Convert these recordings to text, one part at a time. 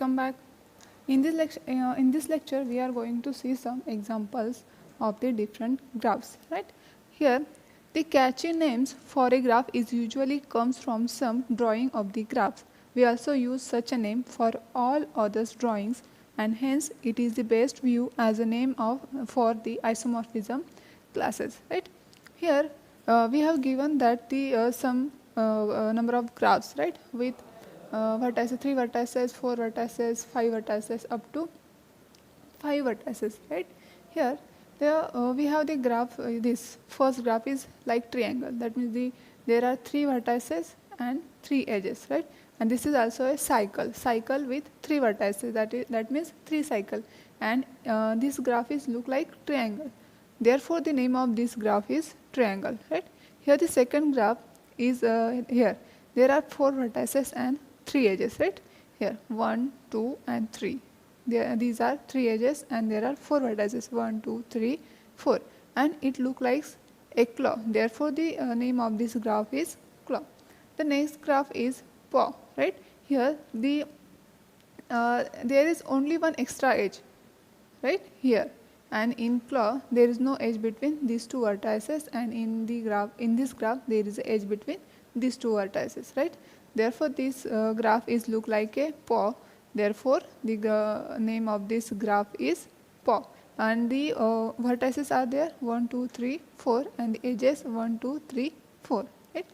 welcome back. In this lecture, we are going to see some examples of the different graphs. Right here, the catchy names for a graph is usually comes from some drawing of the graphs. We also use such a name for all others drawings, and hence it is the best view as a name of for the isomorphism classes. Right here, we have given that the some number of graphs, right, with vertices, 3 vertices, 4 vertices, 5 vertices, up to 5 vertices. Right here, we have the graph. This first graph is like triangle. That means there are 3 vertices and 3 edges, right? And this is also a cycle with 3 vertices. That means 3 cycle. And this graph is look like triangle. Therefore, the name of this graph is triangle. Right here, the second graph is here. There are 4 vertices and 3 edges, right? Here 1, 2 and 3. These are 3 edges and there are 4 vertices, 1, 2, 3, 4, and it looks like a claw. Therefore, the name of this graph is claw. The next graph is paw. Right here, there is only one extra edge, right here, and in claw there is no edge between these 2 vertices, and in this graph there is an edge between these 2 vertices, right? Therefore, this graph is look like a paw. Therefore, the name of this graph is paw, and the vertices are there 1, 2, 3, 4, and the edges 1, 2, 3, 4. Right?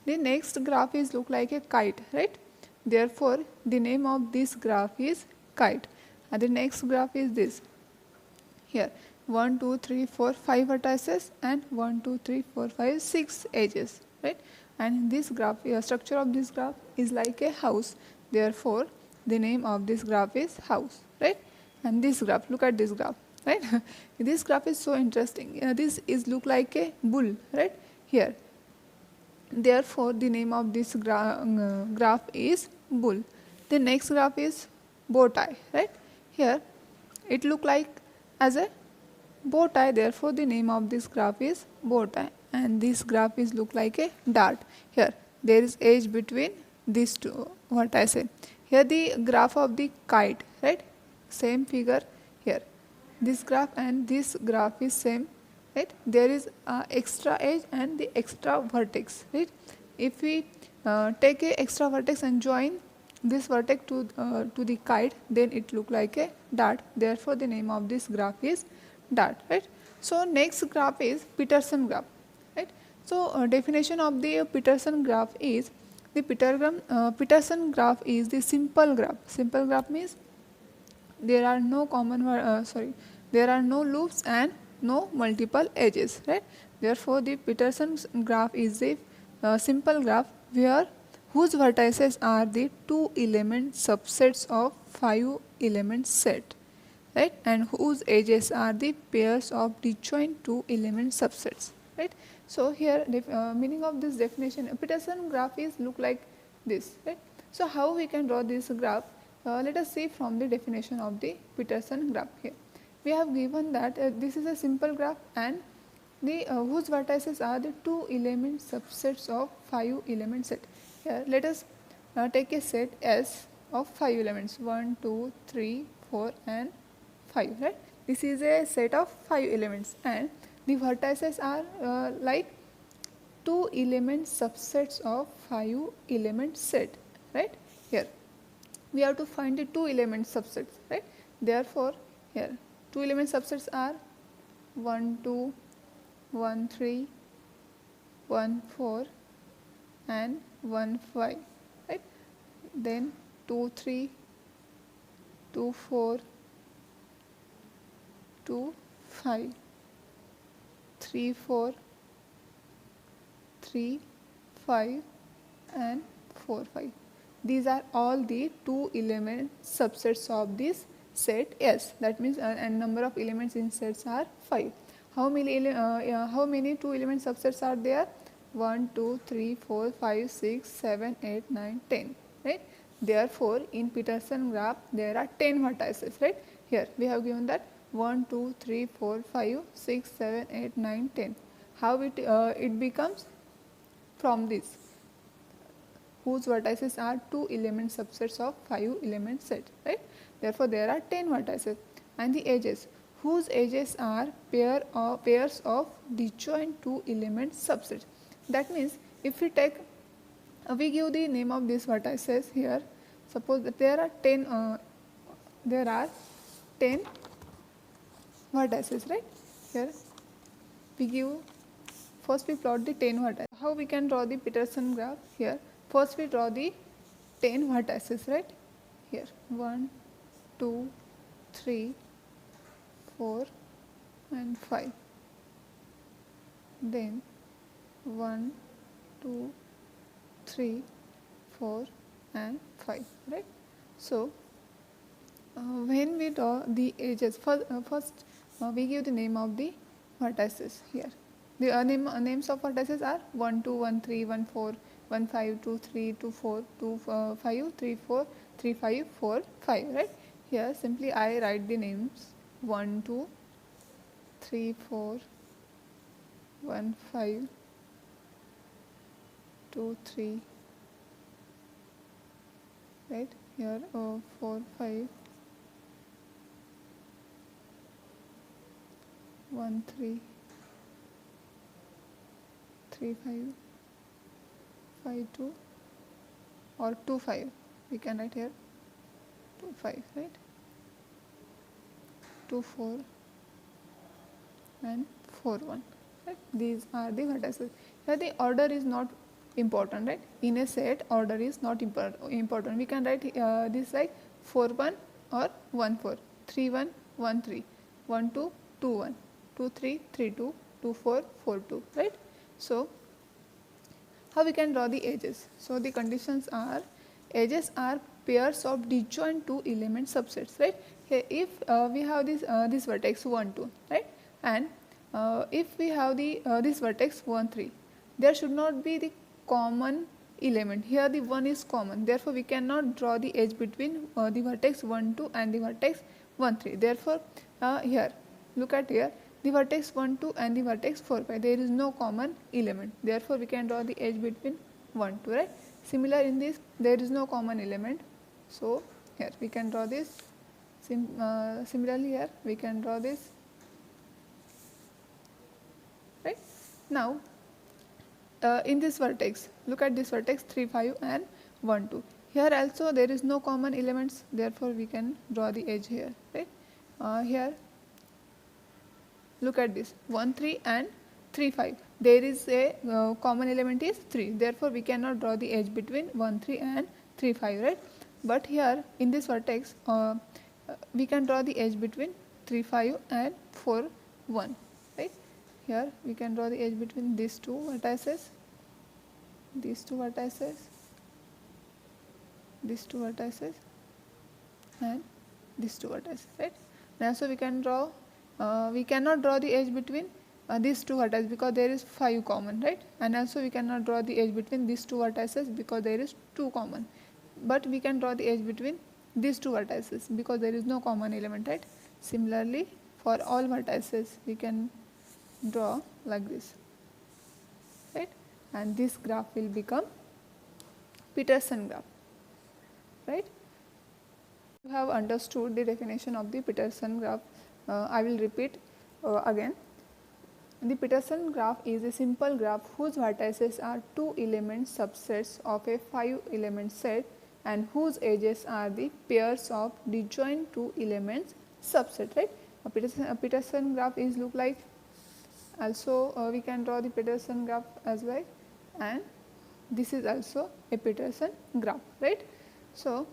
The next graph is look like a kite, right? Therefore, the name of this graph is kite. And the next graph is this. Here 1, 2, 3, 4, 5 vertices and 1, 2, 3, 4, 5, 6 edges, right? And this graph, structure of this graph is like a house. Therefore, the name of this graph is house, right? And this graph, look at this graph, right? This graph is so interesting. This is look like a bull, right? Here. Therefore, the name of this graph is bull. The next graph is bow tie, right? Here, it look like as a bow tie. Therefore, the name of this graph is bow tie. And this graph is look like a dart. Here there is edge between these 2, what I say. Here the graph of the kite, right? Same figure here. This graph and this graph is same, right? There is extra edge and the extra vertex, right? If we take a extra vertex and join this vertex to the kite, then it look like a dart. Therefore, the name of this graph is dart, right? So next graph is Peterson graph. Right? So, definition of the Peterson graph is the Peterson graph is the simple graph. Simple graph means there are no there are no loops and no multiple edges. Right? Therefore, the Peterson graph is the simple graph whose vertices are the 2-element subsets of 5-element set. Right? And whose edges are the pairs of disjoint 2-element subsets. Right? So here meaning of this definition, Peterson graph is look like this, right? So how we can draw this graph? Let us see from the definition of the Peterson graph. Here we have given that this is a simple graph and the whose vertices are the 2-element subsets of 5-element set. Here let us take a set S of 5 elements, 1, 2, 3, 4 and 5, right? This is a set of 5 elements and the vertices are like 2-element subsets of 5-element set, right? Here we have to find the 2-element subsets, right? Therefore, here 2-element subsets are 1, 2, 1, 3, 1, 4 and 1, 5, right? Then 2, 3, 2, 4, 2, 5. 3, 4, 3, 5 and 4, 5. These are all the 2-element subsets of this set S. That means and number of elements in sets are 5. How many 2-element subsets are there? 1, 2, 3, 4, 5, 6, 7, 8, 9, 10. Right? Therefore, in Peterson graph there are 10 vertices. Right? Here we have given that 1, 2, 3, 4, 5, 6, 7, 8, 9, 10. How it becomes from this? whose vertices are 2 element subsets of 5 element set, right? Therefore, there are 10 vertices. And the edges, whose edges are pairs of disjoint 2 element subsets. That means if we take we give the name of these vertices here. Suppose that there are 10 vertices, right? Here we give, first we plot the 10 vertices. How we can draw the Peterson graph? Here first we draw the 10 vertices, right? Here 1, 2, 3, 4 and 5. Then 1, 2, 3, 4 and 5, right? So when we draw the edges, first we give the name of the vertices here. The names of vertices are 1, 2, 1, 3, 1, 4, 1, 5, 2, 3, 2, 4, 2, 5, 3, 4, 3, 5, 4, 5, right? Here simply I write the names 1, 2, 3, 4, 1, 5, 2, 3, right? Here 4, 5, 1, 3, 3, 5, 5, 2 or 2, 5. We can write here 2, 5, right? 2, 4 and 4, 1. Right? These are the vertices. Here the order is not important, right? In a set, order is not important. We can write this like 4, 1 or 1, 4, 3, 1, 1, 3, 1, 2, 2, 1, 2, 3, 3, 2, 2, 4, 4, 2, right? So how we can draw the edges? So the conditions are, edges are pairs of disjoint 2 element subsets, right? Here if we have this vertex 1, 2, right? And if we have the this vertex 1, 3, there should not be the common element. Here the 1 is common, therefore we cannot draw the edge between the vertex 1, 2 and the vertex 1, 3. Therefore here look at here, the vertex 1, 2 and the vertex 4, 5, there is no common element, therefore we can draw the edge between 1, 2, right? Similar in this, there is no common element, so here we can draw this. Similarly here we can draw this, right? Now in this vertex, look at this vertex 3, 5 and 1, 2. Here also there is no common elements, therefore we can draw the edge here, right? Here look at this 1, 3 and 3, 5. There is a common element is 3, therefore we cannot draw the edge between 1, 3 and 3, 5, right? But here in this vertex we can draw the edge between 3, 5 and 4, 1, right? Here we can draw the edge between these two vertices, these two vertices, these two vertices and these two vertices, right? Now so we can draw, we cannot draw the edge between these two vertices because there is 5 common, right? And also we cannot draw the edge between these two vertices because there is 2 common. But we can draw the edge between these two vertices because there is no common element, right? Similarly for all vertices we can draw like this, right? And this graph will become Peterson graph, right? You have understood the definition of the Peterson graph. I will repeat again. The Peterson graph is a simple graph whose vertices are 2 element subsets of a 5 element set and whose edges are the pairs of disjoint 2 elements subset, right? A Peterson graph is look like, also we can draw the Peterson graph as well, and this is also a Peterson graph, right? So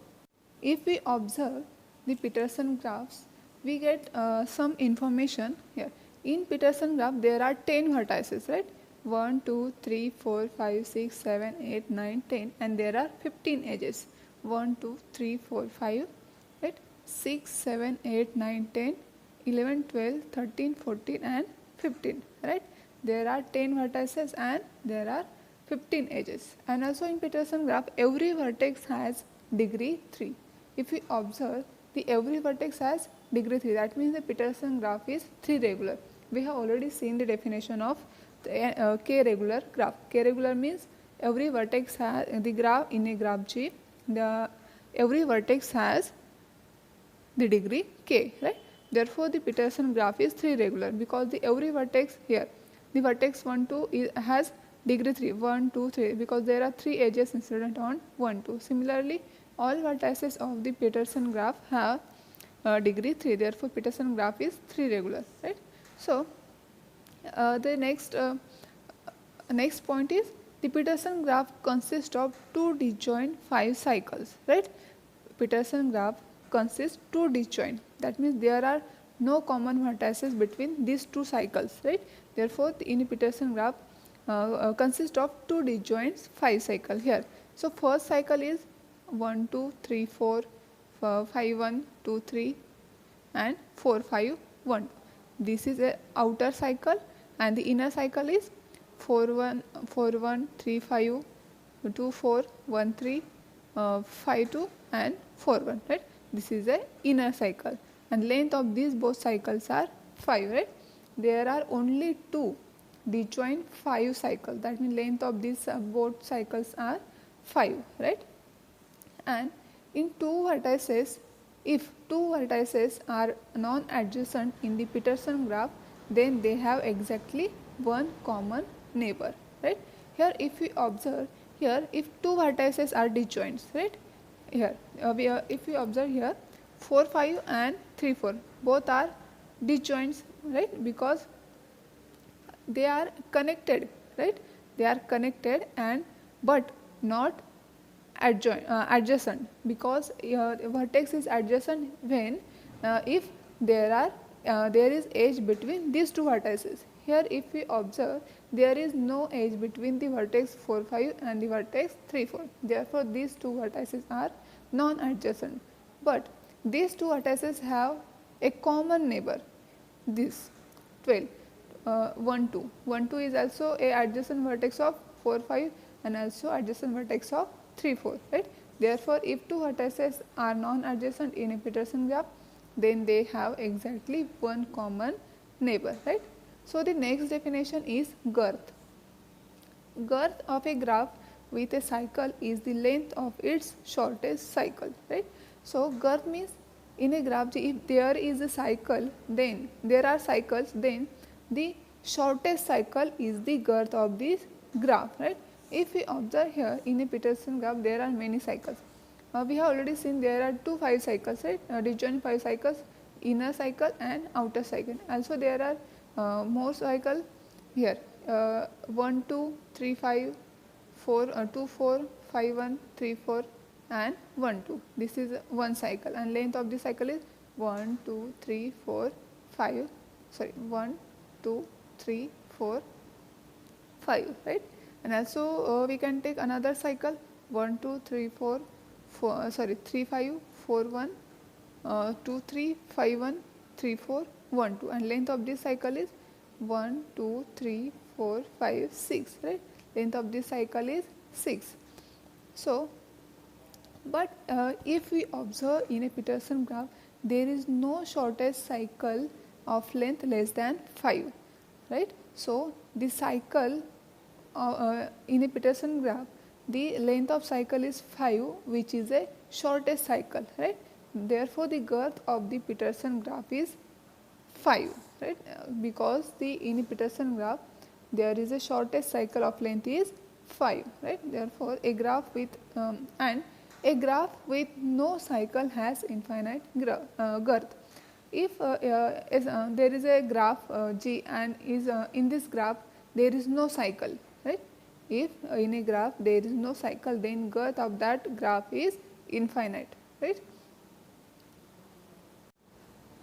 if we observe the Peterson graphs, we get some information here. In Peterson graph there are 10 vertices, right? 1, 2, 3, 4, 5, 6, 7, 8, 9, 10, and there are 15 edges. 1, 2, 3, 4, 5, right? 6, 7, 8, 9, 10, 11, 12, 13, 14 and 15, right? There are 10 vertices and there are 15 edges. And also in Peterson graph, every vertex has degree 3. If we observe, the every vertex has degree 3, that means the Peterson graph is 3 regular. We have already seen the definition of the K regular graph. K regular means every vertex has the graph in a graph G, every vertex has the degree k, right? Therefore, the Peterson graph is 3 regular because the every vertex here, the vertex 1, 2 has degree 3, 1, 2, 3 because there are 3 edges incident on 1, 2. Similarly, all vertices of the Peterson graph have degree 3. Therefore, Peterson graph is 3 regular, right? So, the next point is the Peterson graph consists of 2 disjoint 5 cycles, right? Peterson graph consists 2 disjoint, that means there are no common vertices between these 2 cycles, right? Therefore, in Peterson graph consists of 2 disjoints 5 cycle here. So, first cycle is 1 2 3 4 5 1 2 3 and 4 5 1. This is a outer cycle and the inner cycle is 4 1 4 1 3 5 2 4 1 3 5 2 and 4 1, right? This is a inner cycle and length of these both cycles are 5, right? There are only 2 disjoint 5 cycles, that means length of these both cycles are 5, right? And in 2 vertices, if 2 vertices are non-adjacent in the Peterson graph, then they have exactly one common neighbor, right? Here if we observe here, if 2 vertices are disjoints, right? Here if we observe here 4 5 and 3 4 both are disjoints, right? Because they are connected, right? They are connected and but not adjacent, because vertex is adjacent when if there is edge between these 2 vertices. Here if we observe, there is no edge between the vertex 4 5 and the vertex 3 4. Therefore, these 2 vertices are non-adjacent, but these 2 vertices have a common neighbor, this 12 1 2. 1 2 is also a adjacent vertex of 4 5 and also adjacent vertex of 3 4, right? Therefore, if 2 vertices are non-adjacent in a Peterson graph, then they have exactly one common neighbor, right? So, the next definition is girth. Girth of a graph with a cycle is the length of its shortest cycle, right? So, girth means in a graph, if there is a cycle, then there are cycles, then the shortest cycle is the girth of this graph, right? If we observe here in a Peterson graph, there are many cycles. We have already seen there are 2 5 cycles, right? Disjoint 5 cycles, inner cycle and outer cycle. Also there are more cycle here 1 2 3 5 4 2 4 5 1 3 4 and 1 2. This is one cycle and length of the cycle is 1 2 3 4 5 sorry 1 2 3 4 5, right? And also we can take another cycle 1 2 3 4 3 5 4 1 2 3 5 1 3 4 1 2 and length of this cycle is 1 2 3 4 5 6, right? Length of this cycle is 6. So, but if we observe in a Peterson graph, there is no shortest cycle of length less than 5, right? So, the cycle in a Peterson graph, the length of cycle is 5, which is a shortest cycle, right? Therefore, the girth of the Peterson graph is 5, right? Because in a Peterson graph, there is a shortest cycle of length is 5, right? Therefore, a graph with a graph with no cycle has infinite girth. If there is a graph G and is in this graph there is no cycle, right? If in a graph there is no cycle, then girth of that graph is infinite, right?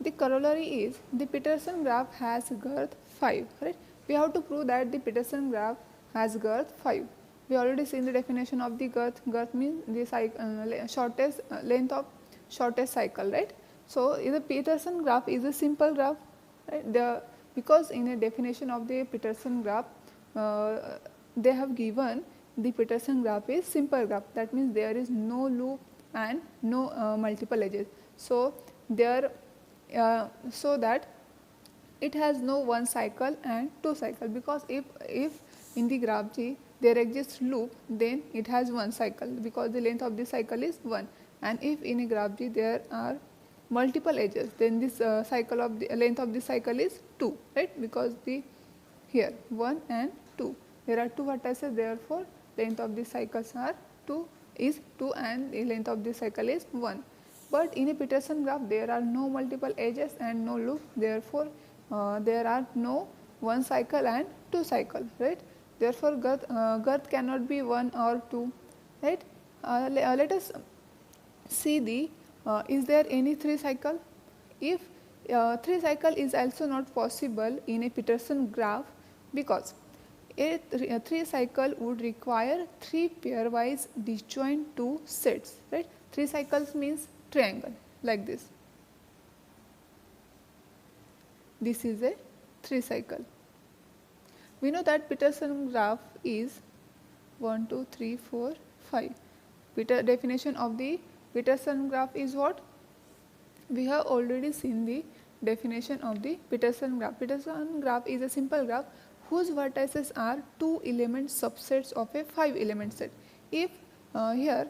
The corollary is the Peterson graph has girth 5, right? We have to prove that the Peterson graph has girth 5. We already seen the definition of the girth. Girth means the shortest length of shortest cycle, right? So, the Peterson graph is a simple graph, right? Because in a definition of the Peterson graph, they have given the Peterson graph is simple graph. That means there is no loop and no multiple edges. So, so that it has no one cycle and two cycle, because if in the graph G there exists loop, then it has one cycle because the length of the cycle is 1, and if in a graph G there are multiple edges, then this cycle of the length of the cycle is 2, right, because the here 1 and 2 there are two vertices, therefore length of the cycles are 2 is 2 and the length of the cycle is 1. But in a Peterson graph there are no multiple edges and no loop, therefore there are no one cycle and two cycle, right. Therefore girth cannot be 1 or 2, right. Let us see the is there any 3 cycle. If 3 cycle is also not possible in a Peterson graph, because a 3 cycle would require 3 pairwise disjoint 2 sets, right. 3 cycles means triangle like this. This is a 3 cycle. We know that Peterson graph is 1, 2, 3, 4, 5. Definition of the Peterson graph is what? We have already seen the definition of the Peterson graph. Peterson graph is a simple graph whose vertices are 2 element subsets of a 5 element set. If here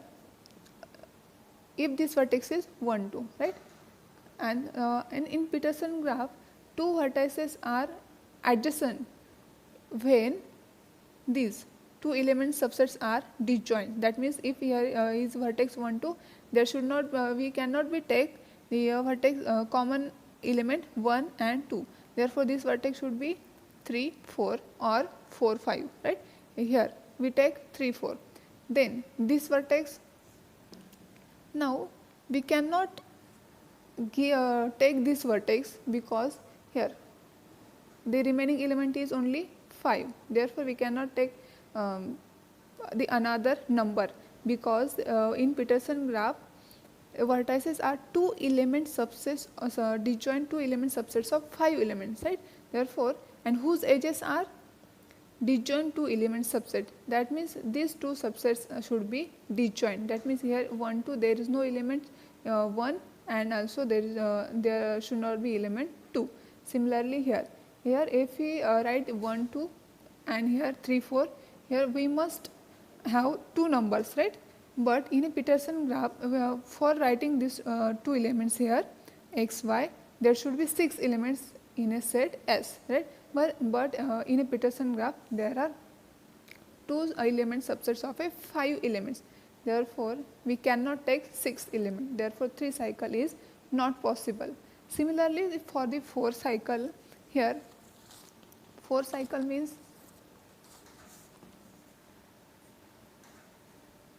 if this vertex is 1, 2, right, and in Peterson graph 2 vertices are adjacent when these 2 element subsets are disjoint. That means if here is vertex 1, 2, there should not we cannot be take the vertex common element 1 and 2. Therefore, this vertex should be 3, 4 or 4, 5, right. Here we take 3, 4. Then this vertex, now we cannot take this vertex because here the remaining element is only 5. Therefore, we cannot take the another number, because in Peterson graph vertices are 2 element subsets, disjoint 2 element subsets of 5 elements, right. Therefore, and whose edges are disjoint 2 element subset. That means these 2 subsets should be disjoint. That means here 1, 2 there is no element 1, and also there should not be element 2. Similarly, here if we write 1, 2 and here 3, 4, here we must have 2 numbers, right. But in a Peterson graph for writing these 2 elements here x, y, there should be 6 elements in a set S, right. But in a Peterson graph there are 2 element subsets of a 5 elements. Therefore, we cannot take 6 element. Therefore, 3 cycle is not possible. Similarly, for the 4 cycle, here 4 cycle means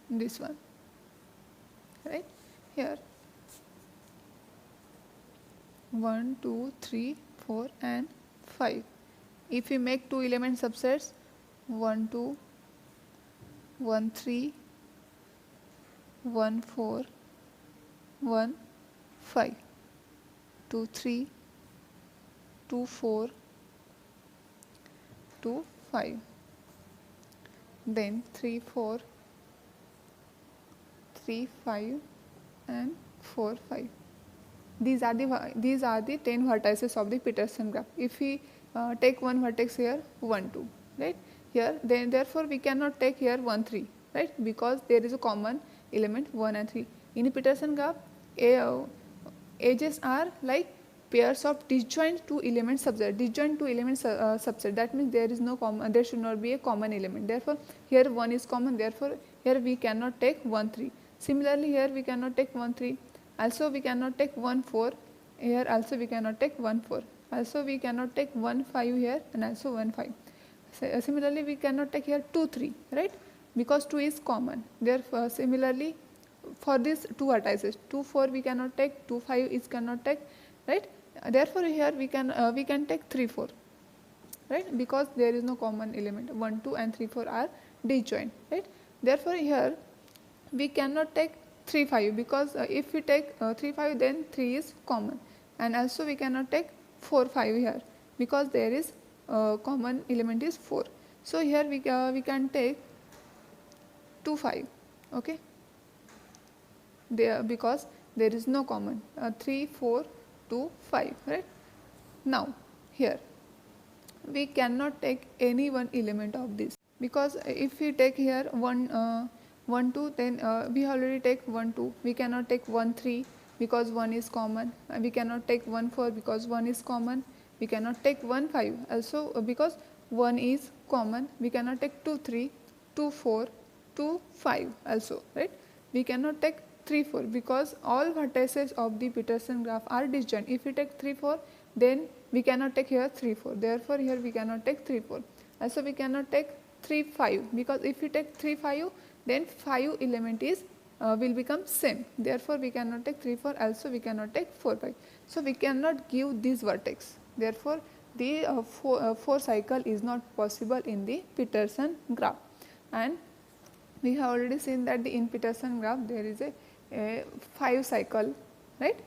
this one, right. Here 1, 2, 3, 4 and 5. If we make 2 element subsets 1, 2, 1, 3, 1, 4, 1, 5, 2, 3, 2, 4, 2, 5, then 3, 4, 3, 5 and 4, 5. These are the 10 vertices of the Peterson graph. If we take one vertex here 1, 2, right, here then therefore we cannot take here 1, 3, right, because there is a common element 1 and 3. In a Peterson graph edges are like pairs of disjoint 2 element subset. Disjoint 2 element subset, that means there is no common, there should not be a common element. Therefore, here 1 is common, therefore here we cannot take 1, 3. Similarly, here we cannot take 1, 3. Also we cannot take 1, 4. Here also we cannot take 1, 4. Also we cannot take 1, 5 here, and also 1, 5. Similarly, we cannot take here 2, 3, right, because 2 is common. Therefore, similarly for these 2 vertices 2, 4 we cannot take, 2, 5 is cannot take, right. Therefore, here we can take 3, 4, right, because there is no common element. 1, 2 and 3, 4 are disjoint, right. Therefore, here we cannot take 3, 5, because if we take 3, 5 then 3 is common, and also we cannot take 4, 5 here because there is common element is 4. So, here we can take 2, 5, okay, there because there is no common 3, 4, 2, 5, right. Now, here we cannot take any one element of this, because if we take here 1 2, then we already take 1 2, we cannot take 1 3 because 1 is common, we cannot take 1 4 because 1 is common, we cannot take 1 5 also because 1 is common, we cannot take 2 3 2 4 2 5 also, right. We cannot take 3 4 because all vertices of the Peterson graph are disjoint. If we take 3 4, then we cannot take here 3 4, therefore here we cannot take 3 4. Also we cannot take 3 5 because if we take 3 5, then 5 element is will become same, therefore we cannot take 3 4, also we cannot take 4 5. So we cannot give this vertex, therefore the 4 cycle is not possible in the Peterson graph. And we have already seen that in Peterson graph there is a 5 cycle, right.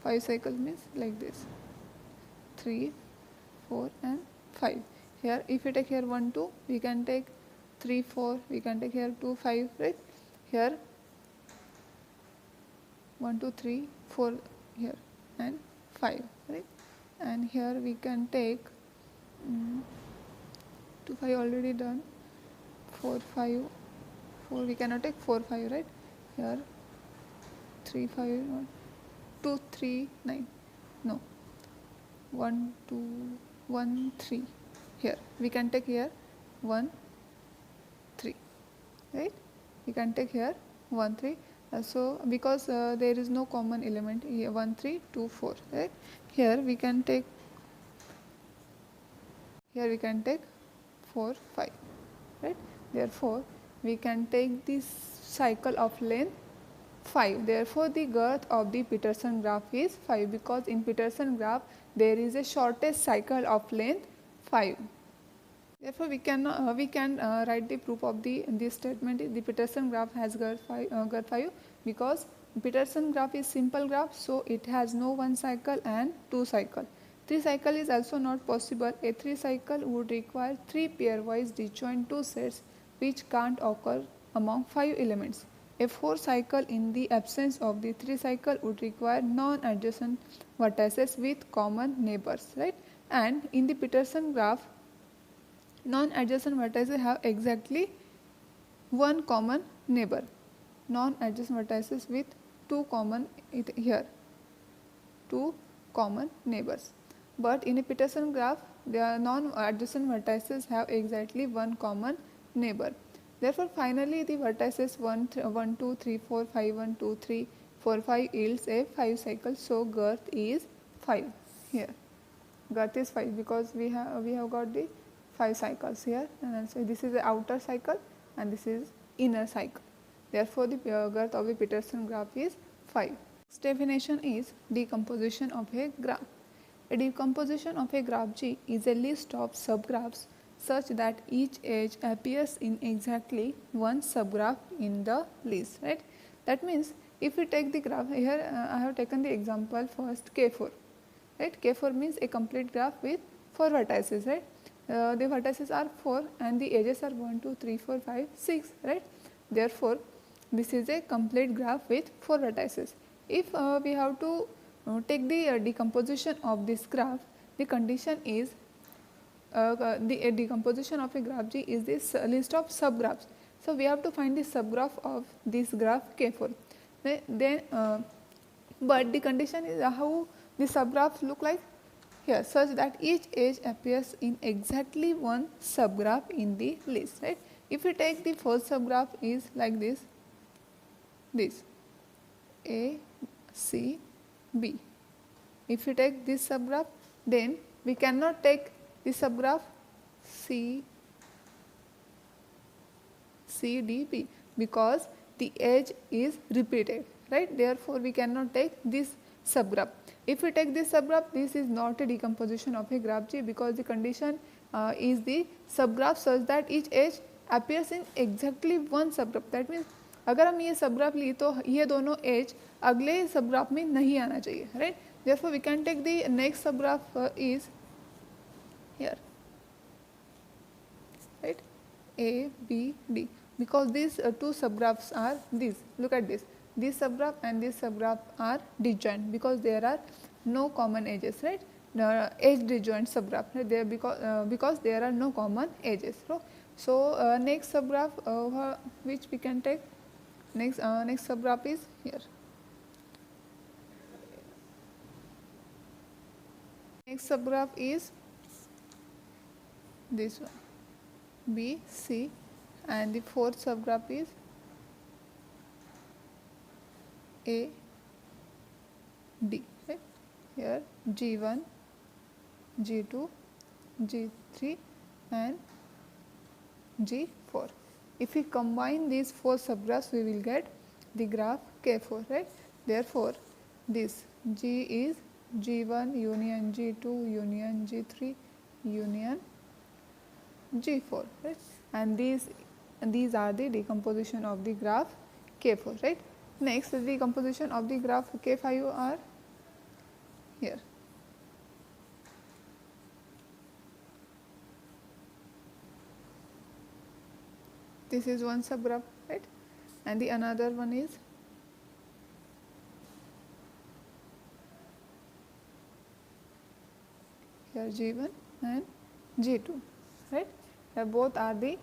5 cycle means like this, 3 4 and 5. Here if we take here 1 2, we can take 3 4, we can take here 2 5, right. Here 1 2 3 4 here and 5, right. And here we can take 2 5 already done, 4 5 4, we cannot take 4 5, right. Here 3 5 1 2 3 9, no, 1 2 1 3, here we can take here 1 3, right. We can take here 1 3, so because there is no common element here, 1 3 2 4, right. Here we can take 4 5, right. Therefore we can take this cycle of length 5, therefore the girth of the Peterson graph is 5, because in Peterson graph there is a shortest cycle of length 5. Therefore we can write the proof of this statement. The Peterson graph has girth 5 because Peterson graph is simple graph, so it has no 1 cycle and 2 cycle. 3 cycle is also not possible. A 3 cycle would require 3 pairwise disjoint 2 sets which can't occur among 5 elements. A 4 cycle in the absence of the 3 cycle would require non-adjacent vertices with common neighbors, right. And in the Peterson graph, non-adjacent vertices have exactly one common neighbor. Non-adjacent vertices with two common neighbors. But in a Peterson graph, the non-adjacent vertices have exactly one common neighbor. Therefore, finally the vertices 1 2 3 4 5 1 2 3 4 5 yields a 5 cycle. So girth is 5 here. Girth is 5 because we have got the 5 cycles here, and so this is the outer cycle and this is inner cycle. Therefore, the girth of the Peterson graph is 5. Next definition is decomposition of a graph. A decomposition of a graph G is a list of subgraphs such that each edge appears in exactly one subgraph in the list, right. That means if we take the graph here, I have taken the example first K4, right. K4 means a complete graph with 4 vertices, right. The vertices are 4 and the edges are 1 2 3 4 5 6, right. Therefore, this is a complete graph with 4 vertices. If we have to take the decomposition of this graph, the condition is the decomposition of a graph G is this list of subgraphs. So, we have to find the subgraph of this graph K4. But the condition is how the subgraphs look like here, such that each edge appears in exactly one subgraph in the list, right. If we take the first subgraph is like this A, C, B. If we take this subgraph, then we cannot take the subgraph C, D, B because the edge is repeated, right. Therefore, we cannot take this subgraph. If we take this subgraph, this is not a decomposition of a graph G because the condition is the subgraph such that each edge appears in exactly one subgraph. That means अगर हम ये subgraph लिए तो ये दोनों as अगले subgraph में नहीं आना चाहिए, right. Therefore, we can take the next subgraph is here, right, A, B, D, because these two subgraphs are these. Look at this. This subgraph and this subgraph are disjoint because there are no common edges, right. edge disjoint subgraph, right? There because there are no common edges. So next subgraph which we can take, next subgraph is here. Next subgraph is this one, B, C, and the fourth subgraph is A, D, right? Here G1, G2, G3 and G4. If we combine these four subgraphs, we will get the graph K4, right? Therefore, this G is G1 union G2 union G3 union G4, right? And these are the decomposition of the graph K4, right? Next, the decomposition of the graph K5 are here. This is one subgraph, right? And the another one is here G1 and G2, right? Both are the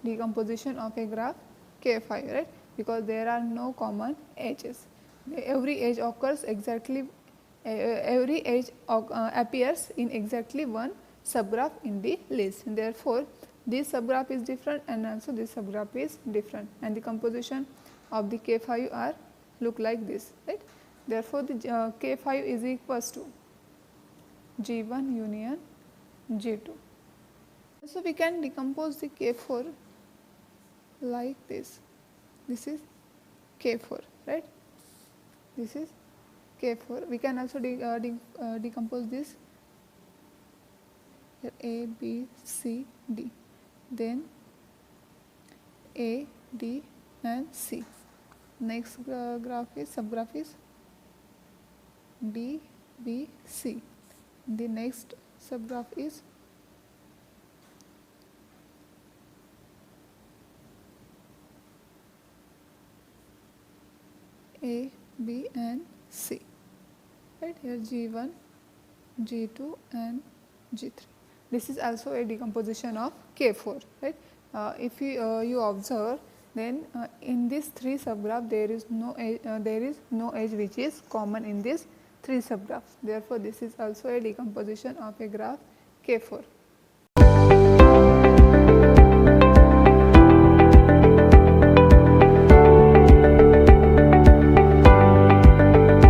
decomposition of a graph K5, right? Because there are no common edges. Every edge occurs exactly, every edge appears in exactly one subgraph in the list. And therefore, this subgraph is different and also this subgraph is different, and the composition of the K5 are look like this, right? Therefore, the K5 is equals to G1 union G2. So, we can decompose the K4 like this. This is K4, right? This is K4. We can also decompose this here A, B, C, D. Then A, D and C. Next graph is subgraph is D, B, C. The next subgraph is A, B and C, right? Here G1, G2 and G3. This is also a decomposition of K4, right? If you observe, then in this three subgraph there is no edge which is common in this three subgraphs. Therefore, this is also a decomposition of a graph K4.